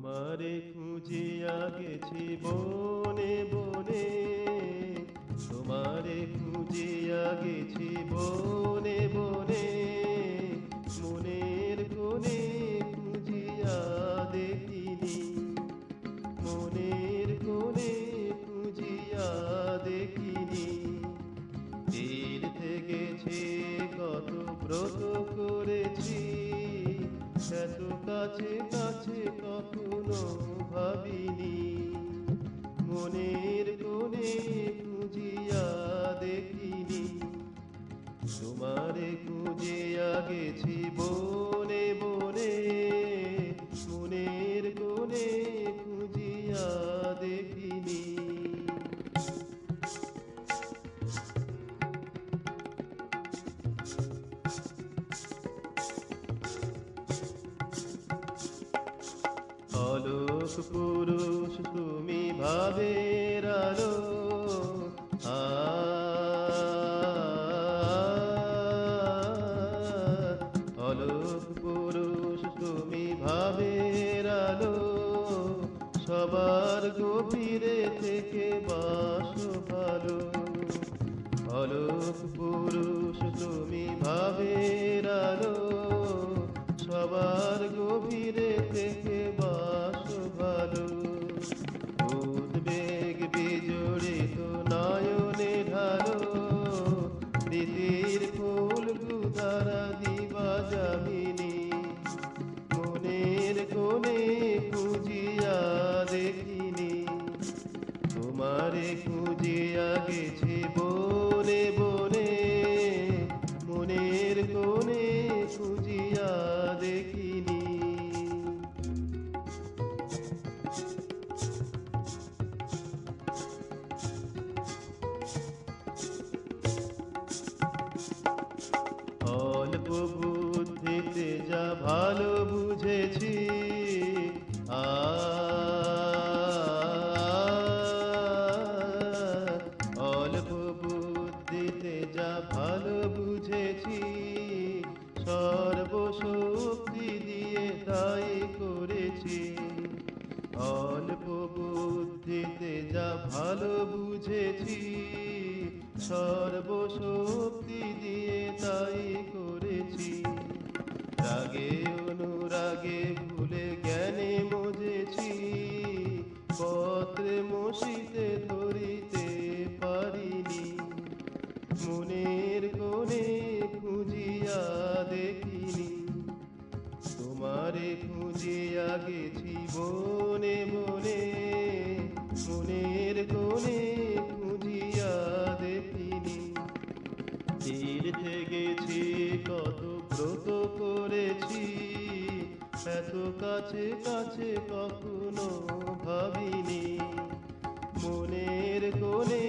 তোমারে খুঁজিয়া গেছি বনে বনে, তোমারে খুঁজিয়া গেছি বনে বনে, মনের কোণে খুঁজিয়া দেখিনি, মনের কোণে খুঁজিয়া দেখিনি। তীর্থে গেছি কত ব্রত করেছি, এত কাছে কাছে কখনো ভাবিনি, মনের কোণে খুঁজিয়া দেখিনি। তোমারে খুঁজিয়া গেছি বনে বনে, মনের কোণে খুঁজিয়া দেখিনি। অলোক পুরুষ তুমি ভাবের আলো, অলোক পুরুষ তুমি ভাবের আলো, সবার গভীরে থেকে বাসো ভালো। অলোক পুরুষ তুমি ভাবের আলো, সবার গভীরে থেকে বাসো ভালো। উদ্বেগ বিজড়িত নয়নে ঢালো, প্রীতির ফুল গুধারা দিবা যামিনী, মনের কোণে খুঁজিয়া দেখিনি। তোমারে খুঁজিয়া গেছি বনে বনে, মনের কোণে খুঁজিয়া দেখিনি। অল্প বুদ্ধিতে যা ভালো বুঝেছি, অল্প বুদ্ধিতে যা ভালো বুঝেছি, সর্বশক্তি দিয়ে তাই করেছি। অল্প বুদ্ধিতে যা ভালো বুঝেছি, সর্বশক্তি দিয়ে তাই করেছি। রাগে অনুরাগে ভুলে জ্ঞানে মজেছি, পত্রে মসিতে ধরিতে পারিনি, মনের কোণে খুঁজিয়া দেখিনি। তোমারে খুঁজিয়া গেছি বনে বনে, মনের কোণে খুঁজিয়া দেখিনি। তীর্থে গেছি কত ব্রত করেছি, এত কাছে কাছে কখনো ভাবিনি, মনের কোণে